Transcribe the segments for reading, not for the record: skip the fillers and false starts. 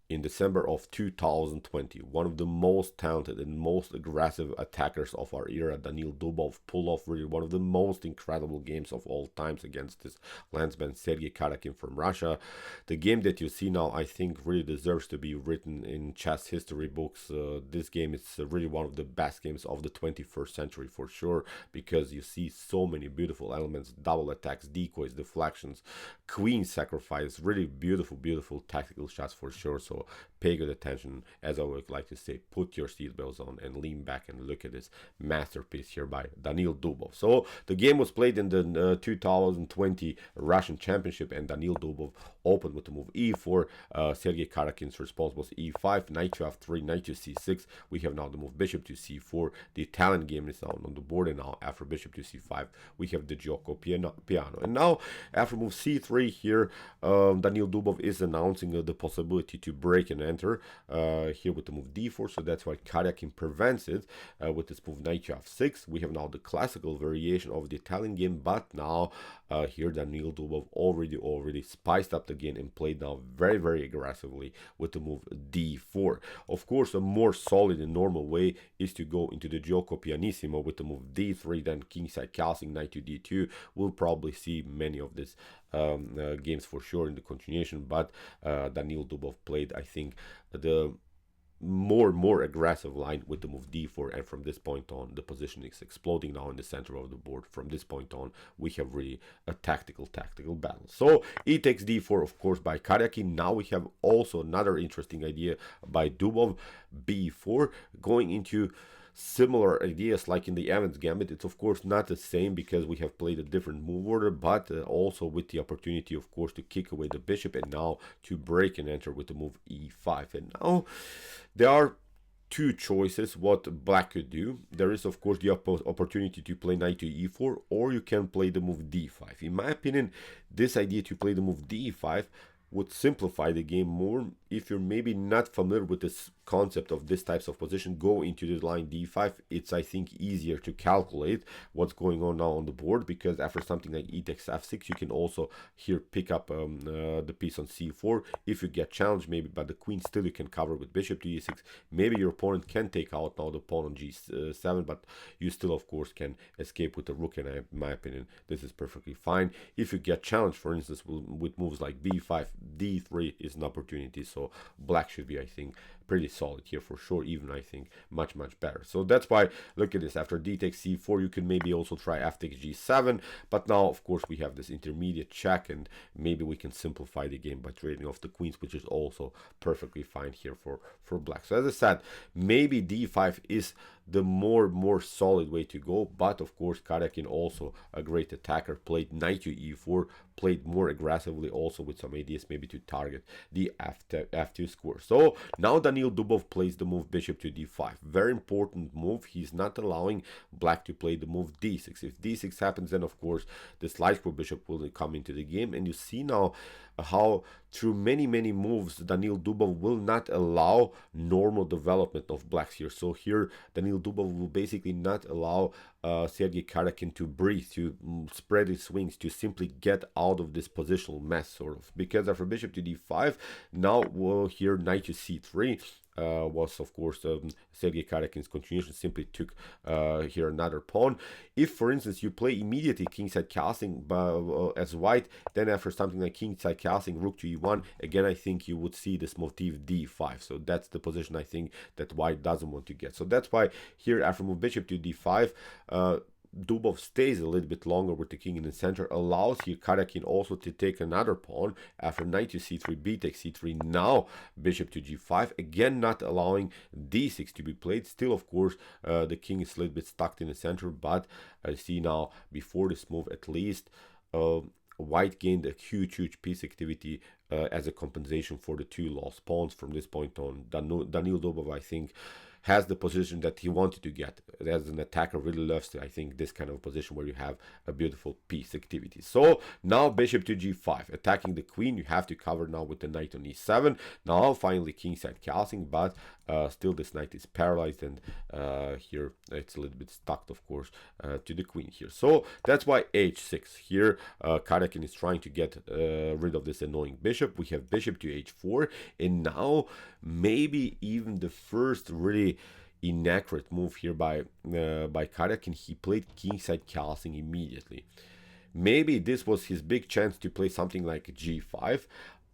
in December of 2020. One of the most talented and most aggressive attackers of our era, Daniil Dubov, pulled off really one of the most incredible games of all times against his landsman Sergey Karjakin from Russia. The game that you see now, I think, really deserves to be written in chess history books. This game is really one of the best games of the 21st century for sure, because you see so many beautiful elements, double attacks, decoys, deflections, queen sacrifice, really beautiful tactical shots for sure. So pay good attention. As I would like to say, put your seatbelts on and lean back and look at this masterpiece here by Daniil Dubov. So the game was played in the 2020 Russian Championship, and Daniil Dubov opened with the move e4. Sergey Karjakin's response was e5, knight to f3, knight to c6. We have now the move bishop to c4. The Italian game is now on the board, and now after bishop to c5, we have the gioco piano. And now after move c3 here, Daniil Dubov is announcing the possibility to break and enter here with the move d4, so that's why Karjakin prevents it with this move knight to f6. We have now the classical variation of the Italian game, but now here Daniil Dubov already spiced up the game and played now very aggressively with the move d4. Of course, a more solid and normal way is to go into the gioco pianissimo with the move d3, then kingside castling, knight to d2. We'll probably see many of these games for sure in the continuation, but Daniil Dubov played, I think, the more aggressive line with the move d4, and from this point on the position is exploding now in the center of the board. From this point on we have really a tactical battle. So e takes d4, of course, by Karjakin. Now we have also another interesting idea by Dubov, b4, going into similar ideas like in the Evans Gambit. It's of course not the same because we have played a different move order, but also with the opportunity, of course, to kick away the bishop and now to break and enter with the move e5. And now there are two choices what black could do. There is, of course, the opportunity to play knight to e4, or you can play the move d5. In my opinion, this idea to play the move d5 would simplify the game more. If you're maybe not familiar with this concept of this types of position, go into the line d5. It's, I think, easier to calculate what's going on now on the board, because after something like e takes f6, you can also here pick up the piece on c4. If you get challenged maybe by the queen, still you can cover with bishop to e6. Maybe your opponent can take out now the pawn on g7, but you still, of course, can escape with the rook, and in my opinion, this is perfectly fine. If you get challenged, for instance, with moves like b5, d3 is an opportunity. So black should be, I think, pretty solid here for sure, even I think much better. So that's why, look at this, after d takes c4, you can maybe also try f takes g7, but now of course we have this intermediate check, and maybe we can simplify the game by trading off the queens, which is also perfectly fine here for black. So as I said, maybe d5 is the more solid way to go, but of course Karjakin, also a great attacker, played knight to e4, played more aggressively, also with some ideas maybe to target the f2 square. So now Daniil Dubov plays the move bishop to d5. Very important move. He's not allowing black to play the move d6. If d6 happens, then of course this light square bishop will come into the game, and you see now how through many moves Daniil Dubov will not allow normal development of blacks here. So here Daniil Dubov will basically not allow Sergey Karjakin to breathe, to spread his wings, to simply get out of this positional mess, sort of, because after bishop to d5, now here knight to c3 was, of course, Sergey Karjakin's continuation, simply took here another pawn. If, for instance, you play immediately kingside castling as white, then after something like kingside castling, rook to e1, again, I think you would see this motif d5. So that's the position I think that white doesn't want to get. So that's why here after move bishop to d5, Dubov stays a little bit longer with the king in the center, allows here Karjakin also to take another pawn after knight to c3, b takes c3, now bishop to g5, again not allowing d6 to be played. Still, of course, the king is a little bit stuck in the center, but I see now before this move at least white gained a huge piece activity as a compensation for the two lost pawns. From this point on, Daniil Dubov, I think, has the position that he wanted to get. As an attacker, really loves, I think, this kind of position where you have a beautiful piece activity. So now bishop to g5, attacking the queen. You have to cover now with the knight on e7. Now finally kingside castling, but Still this knight is paralyzed, and here it's a little bit stuck, of course, to the queen here. So that's why h6 here. Karjakin is trying to get rid of this annoying bishop. We have bishop to h4, and now maybe even the first really inaccurate move here by Karjakin. He played kingside castling immediately. Maybe this was his big chance to play something like g5,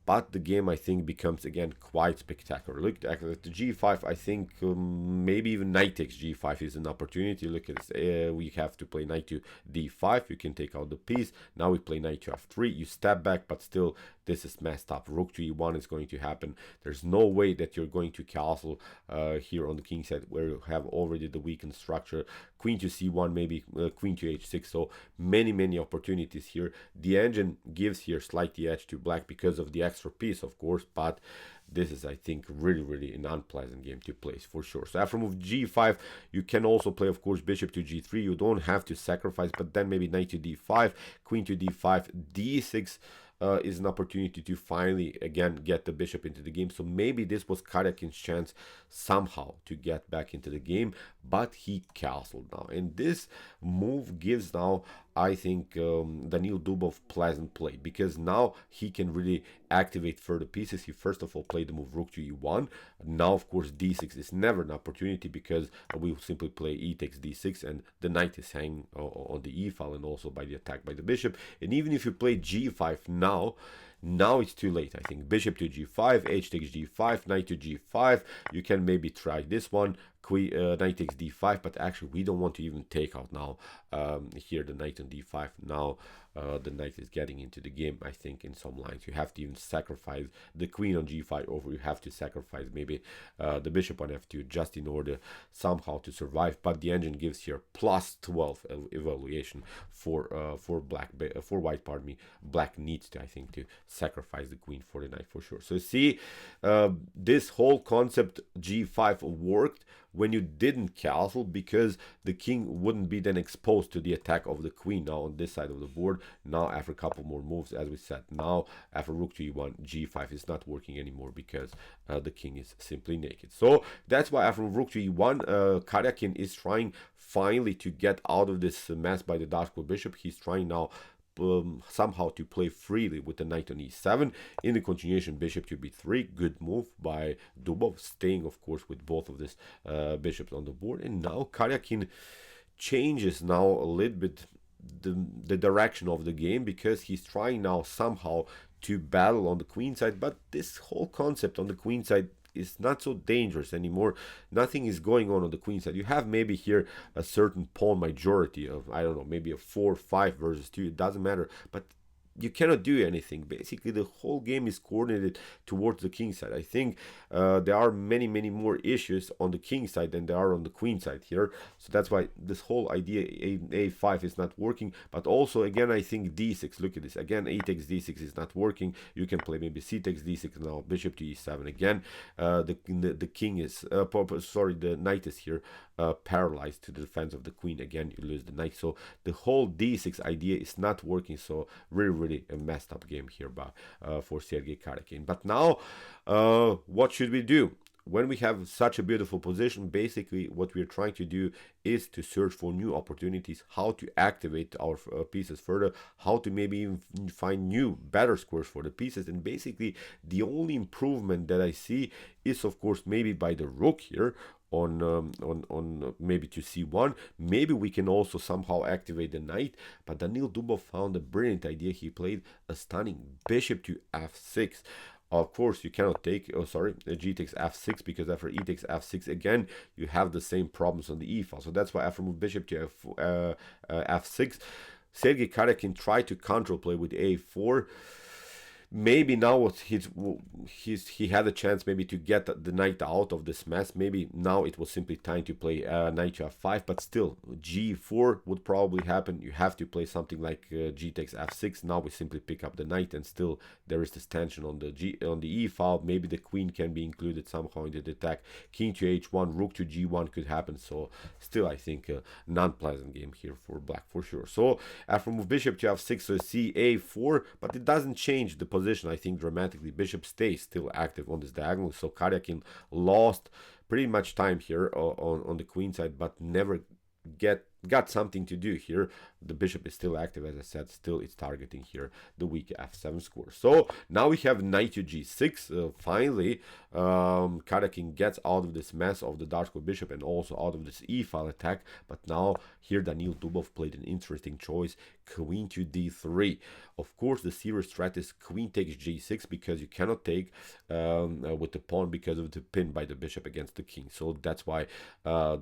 but the game, I think, becomes again quite spectacular. Look at the g5. I think maybe even knight takes g5 is an opportunity. Look at this. We have to play knight to d5. You can take out the piece. Now we play knight to f3. You step back, but still this is messed up. Rook to e1 is going to happen. There's no way that you're going to castle here on the king side, where you have already the weakened structure. Queen to c1, maybe queen to h6. So many opportunities here. The engine gives here slightly edge to black because of the extra piece, of course, but this is, I think, really an unpleasant game to play for sure. So after move g5, you can also play, of course, bishop to g3. You don't have to sacrifice, but then maybe knight to d5, queen to d5, d6 is an opportunity to finally again get the bishop into the game. So maybe this was Karjakin's chance somehow to get back into the game, but he castled now, and this move gives now, I think, Daniil Dubov pleasant play, because now he can really activate further pieces. He first of all played the move rook to e1. Now, of course, d6 is never an opportunity, because we will simply play e takes d6, and the knight is hanging on the e file, and also by the attack by the bishop. And even if you play g5 now it's too late. I think bishop to g5, h takes g5, knight to g5. You can maybe try this one, knight takes d5, but actually we don't want to even take out now here the knight on d5. Now the knight is getting into the game, I think, in some lines. You have to even sacrifice the queen on g5, or you have to sacrifice maybe the bishop on f2 just in order somehow to survive. But the engine gives here plus 12 evaluation for white. Pardon me. Black needs to, I think, to sacrifice the queen for the knight for sure. So see, this whole concept g5 worked when you didn't castle, because the king wouldn't be then exposed to the attack of the queen now on this side of the board. Now after a couple more moves, as we said, now after rook to e1, g5 is not working anymore, because the king is simply naked. So that's why after rook to e1, Karjakin is trying finally to get out of this mess by the dark bishop. He's trying now somehow to play freely with the knight on e7. In the continuation, bishop to b3, good move by Dubov, staying of course with both of these bishops on the board. And now Karjakin changes now a little bit the direction of the game, because he's trying now somehow to battle on the queen side. But this whole concept on the queen side is not so dangerous anymore. Nothing is going on the queen side. You have maybe here a certain pawn majority of, I don't know, maybe a 4-5 versus 2. It doesn't matter, but you cannot do anything. Basically, the whole game is coordinated towards the king side. I think there are many more issues on the king side than there are on the queen side here. So that's why this whole idea a5 is not working. But also, again, I think d6. Look at this. Again, a takes d6 is not working. You can play maybe c takes d6 now. Bishop to e7 again. The king is the knight is here paralyzed to the defense of the queen. Again, you lose the knight. So the whole d6 idea is not working. So really a messed up game here for Sergey Karjakin. But now what should we do? When we have such a beautiful position, basically what we're trying to do is to search for new opportunities, how to activate our pieces further, how to maybe even find new better squares for the pieces. And basically the only improvement that I see is, of course, maybe by the rook here on maybe to c1. Maybe we can also somehow activate the knight. But Daniil Dubov found a brilliant idea. He played a stunning bishop to f6. Of course, you cannot take, g takes f6, because after e takes f6, again, you have the same problems on the e file. So that's why after move bishop to f6, Sergey Karjakin tried to control play with a4. Maybe now he had a chance maybe to get the knight out of this mess. Maybe now it was simply time to play knight to f5, but still g4 would probably happen. You have to play something like g takes f6. Now we simply pick up the knight, and still there is this tension on the e file. Maybe the queen can be included somehow in the attack. King to h1, rook to g1 could happen. So still, I think a non-pleasant game here for black for sure. So after move bishop to f6, so see a4, but it doesn't change the position, I think, dramatically. Bishop stays still active on this diagonal, so Karjakin lost pretty much time here on the queen side, but never got something to do here. The bishop is still active, as I said. Still, it's targeting here the weak f7 score. So now we have knight to g6. Finally, Karjakin gets out of this mess of the dark square bishop and also out of this e-file attack. But now here Daniil Dubov played an interesting choice: queen to d3. Of course, the serious threat is queen takes g6 because you cannot take with the pawn because of the pin by the bishop against the king. So that's why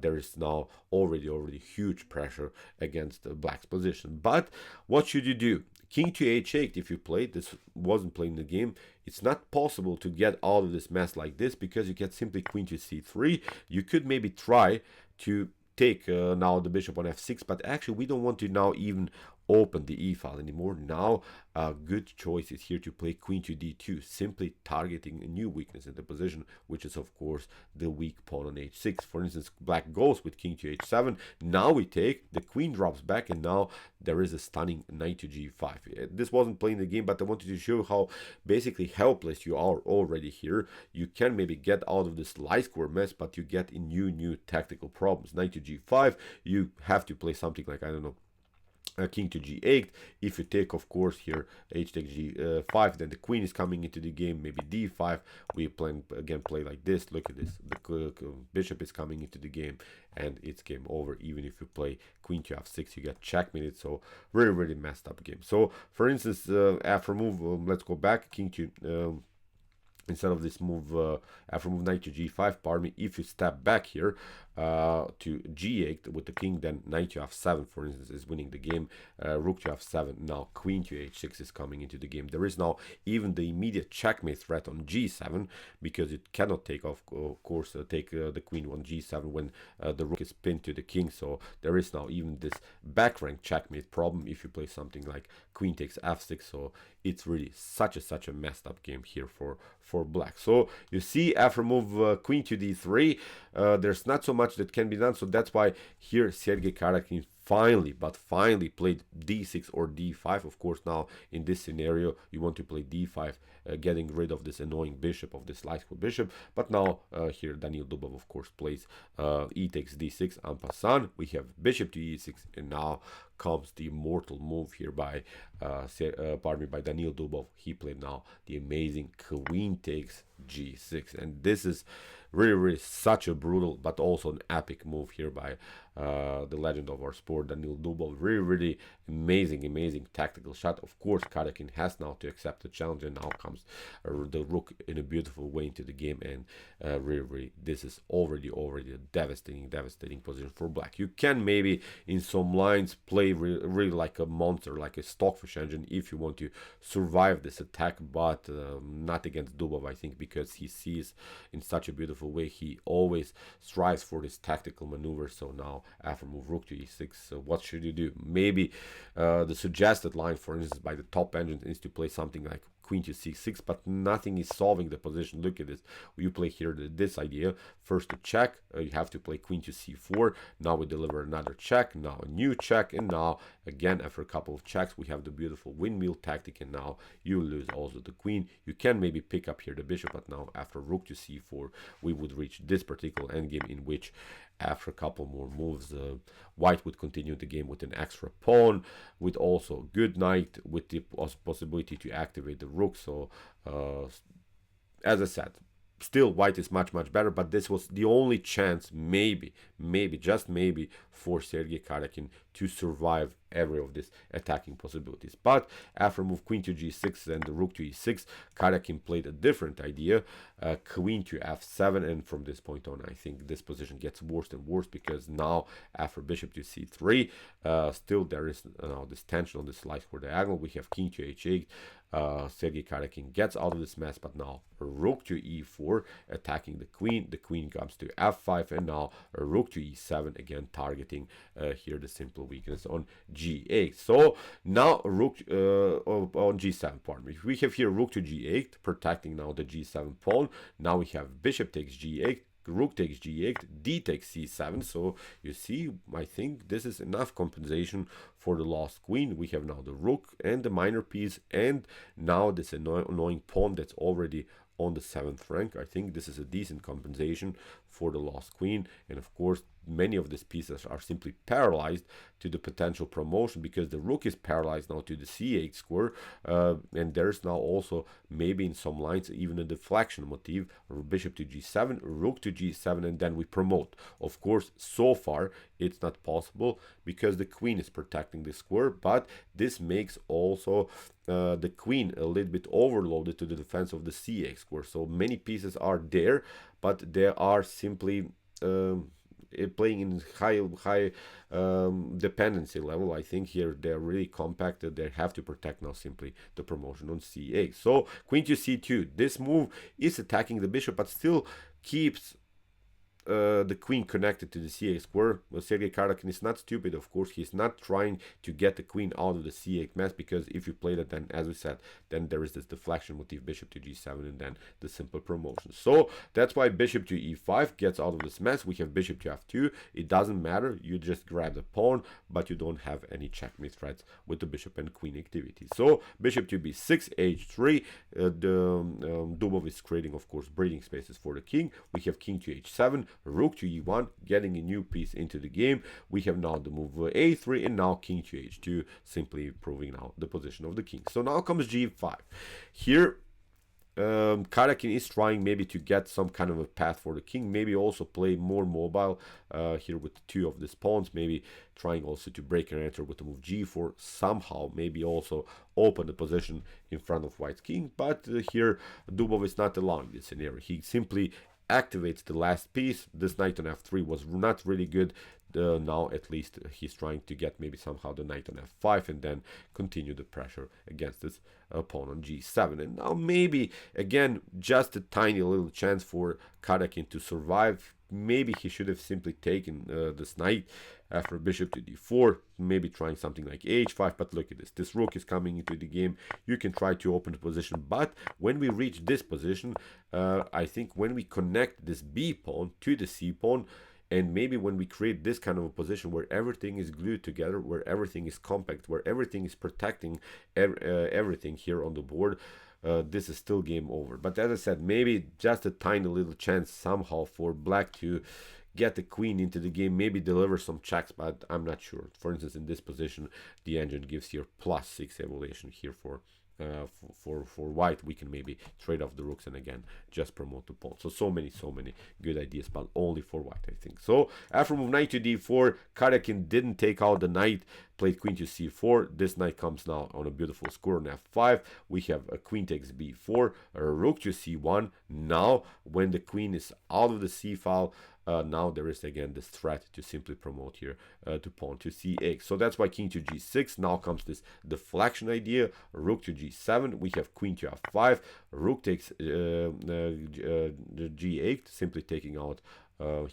there is now already huge pressure against black's position. But what should you do? King to h8, if you played, this wasn't playing the game, it's not possible to get out of this mess like this because you get simply queen to c3. You could maybe try to take now the bishop on f6, but actually we don't want to now even open the e-file anymore. Now a good choice is here to play queen to d2, simply targeting a new weakness in the position, which is of course the weak pawn on h6. For instance, black goes with king to h7. Now we take, the queen drops back, and now there is a stunning knight to g5. This wasn't playing the game, but I wanted to show how basically helpless you are already here. You can maybe get out of this light square mess, but you get in new tactical problems. Knight to g5, you have to play something like, I don't know, king to g8. If you take, of course, here h takes g5, then the queen is coming into the game. Maybe d5. We play like this. Look at this. The bishop is coming into the game, and it's game over. Even if you play queen to f6, you get checkmated. So really messed up game. So for instance, after move, let's go back. King to instead of this move, after move knight to g5, pardon me, if you step back here to g8 with the king, then knight to f7, for instance, is winning the game. Rook to f7, now queen to h6 is coming into the game. There is now even the immediate checkmate threat on g7, because it cannot take, of course, take the queen on g7 when the rook is pinned to the king. So there is now even this back rank checkmate problem if you play something like queen takes f6. So it's really such a messed up game here for black. So you see, after move queen to d3, there's not so much that can be done. So that's why here Sergey Karjakin finally played d6 or d5. Of course, now in this scenario you want to play d5, getting rid of this annoying bishop, of this light square bishop. But now here Daniil Dubov, of course, plays e takes d6 en passant. We have bishop to e6, and now comes the immortal move here by by Daniil Dubov. He played now the amazing queen takes g6, and this is really such a brutal but also an epic move here by the legend of our sport, Daniil Dubov. Really amazing tactical shot. Of course, Karjakin has now to accept the challenge, and now comes the rook in a beautiful way into the game, and really this is already a devastating position for black. You can maybe in some lines play really like a monster, like a stockfish engine, if you want to survive this attack, but not against Dubov, I think, because he sees in such a beautiful way. He always strives for this tactical maneuver. So now after move rook to e6, what should you do? Maybe the suggested line, for instance, by the top engine is to play something like queen to c6, but nothing is solving the position. Look at this. You play here this idea. First to check, you have to play queen to c4. Now we deliver another check, now a new check, and now again after a couple of checks we have the beautiful windmill tactic, and now you lose also the queen. You can maybe pick up here the bishop, but now after rook to c4 we would reach this particular endgame, in which after a couple more moves white would continue the game with an extra pawn, with also good knight, with the possibility to activate the rook. So as I said, still white is much better, but this was the only chance, maybe just maybe, for Sergey Karjakin to survive every of these attacking possibilities. But after move queen to g6 and the rook to e6, Karjakin played a different idea, queen to f7, and from this point on I think this position gets worse and worse, because now after bishop to c3, still there is this tension on this light square diagonal. We have king to h8. Sergey Karjakin gets out of this mess, but now rook to e4, attacking the queen comes to f5, and now rook to e7, again targeting here the simple weakness on g8. So now rook on g7, pardon me. We have here rook to g8, protecting now the g7 pawn. Now we have bishop takes g8, rook takes g8, d takes c7. So you see, I think this is enough compensation for the lost queen. We have now the rook and the minor piece, and now this annoying pawn that's already on the 7th rank. I think this is a decent compensation for the lost queen, and of course many of these pieces are simply paralyzed to the potential promotion, because the rook is paralyzed now to the c8 square, and there's now also maybe in some lines even a deflection motif, bishop to g7, rook to g7, and then we promote. Of course, so far it's not possible because the queen is protecting the square, but this makes also the queen a little bit overloaded to the defense of the c8 square. So many pieces are there, but they are simply playing in high dependency level. I think here they're really compacted. They have to protect now simply the promotion on c8. So queen to c2. This move is attacking the bishop, but still keeps the queen connected to the c8 square. Well, Sergey Karjakin is not stupid, of course. He's not trying to get the queen out of the c8 mess, because if you play that, then as we said, then there is this deflection motif, bishop to g7, and then the simple promotion. So that's why bishop to e5 gets out of this mess. We have bishop to f2. It doesn't matter, you just grab the pawn, but you don't have any checkmate threats with the bishop and queen activity. So bishop to b6, h3. Dubov is creating, of course, breathing spaces for the king. We have king to h7, rook to e1, getting a new piece into the game. We have now the move a3, and now king to h2, simply proving now the position of the king. So now comes g5. Here Karjakin is trying maybe to get some kind of a path for the king, maybe also play more mobile here with two of these pawns, maybe trying also to break and enter with the move g4, somehow maybe also open the position in front of white's king. But here Dubov is not allowing this scenario. He simply activates the last piece. This knight on f3 was not really good. Now at least he's trying to get maybe somehow the knight on f5 and then continue the pressure against this pawn on g7. And now maybe again just a tiny little chance for Karjakin to survive. Maybe he should have simply taken this knight after bishop to d4, maybe trying something like h5. But look at this, this rook is coming into the game. You can try to open the position, but when we reach this position, I think when we connect this b pawn to the c pawn, and maybe when we create this kind of a position where everything is glued together, where everything is compact, where everything is protecting everything here on the board, this is still game over. But as I said, maybe just a tiny little chance somehow for black to get the queen into the game, maybe deliver some checks, but I'm not sure. For instance, in this position, the engine gives here +6 evaluation here for white. We can maybe trade off the rooks and again just promote the pawn. So many good ideas, but only for white, I think. So after move knight to d4, Karjakin didn't take out the knight, played queen to c4. This knight comes now on a beautiful score on f5. We have a queen takes b4, a rook to c1. Now when the queen is out of the c file, now there is again this threat to simply promote here to pawn to c8. So that's why king to g6. Now comes this deflection idea, rook to g7. We have queen to f5, rook takes g8, simply taking out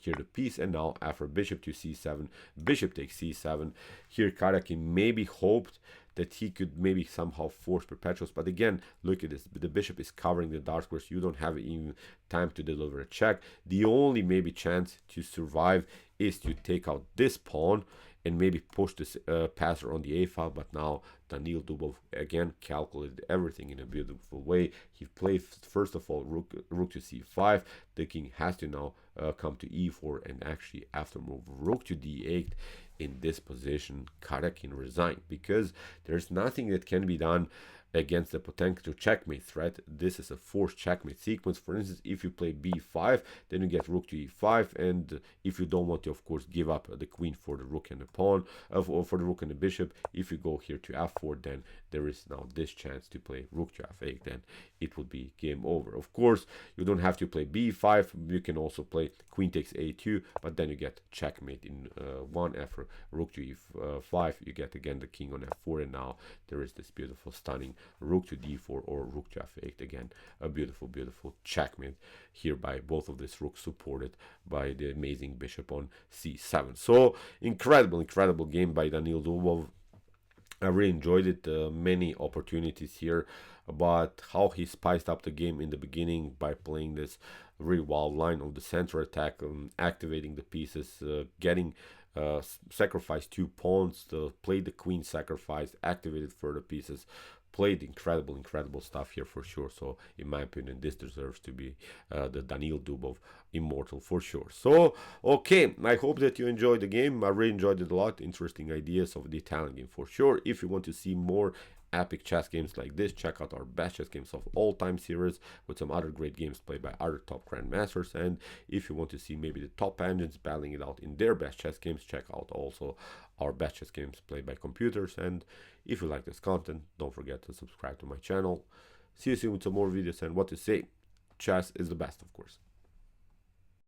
here the piece. And now after bishop to c7, bishop takes c7. Here Karjakin maybe hoped that he could maybe somehow force perpetuals, but again, look at this, the bishop is covering the dark squares. You don't have even time to deliver a check. The only maybe chance to survive is to take out this pawn and maybe push this passer on the a file. But now Daniil Dubov again calculated everything in a beautiful way. He played first of all rook to c5. The king has to now come to e4, and actually after move rook to d8, in this position Karjakin resigned, because there's nothing that can be done against the potential checkmate threat. This is a forced checkmate sequence. For instance, if you play b5, then you get rook to e5, and if you don't want to, of course, give up the queen for the rook and the pawn, or for the rook and the bishop, if you go here to f4, then there is now this chance to play rook to f8, then it would be game over. Of course, you don't have to play b5, you can also play queen takes a2, but then you get checkmate in one. After rook to e5, you get again the king on f4, and now there is this beautiful stunning rook to d4 or rook to f8. Again, a beautiful checkmate here by both of these rooks, supported by the amazing bishop on c7. So incredible game by Daniil Dubov. I really enjoyed it. Many opportunities here, but how he spiced up the game in the beginning by playing this very wild line of the center attack, activating the pieces, getting sacrifice 2 pawns, play the queen sacrifice, activated further pieces, played incredible stuff here for sure. So in my opinion, this deserves to be the Daniil Dubov Immortal for sure. So okay, I hope that you enjoyed the game. I really enjoyed it a lot. Interesting ideas of the Italian game for sure. If you want to see more epic chess games like this, check out our best chess games of all time series with some other great games played by other top grandmasters. And if you want to see maybe the top engines battling it out in their best chess games, check out also our best chess games played by computers. And if you like this content, don't forget to subscribe to my channel. See you soon with some more videos, and what to say, chess is the best, of course.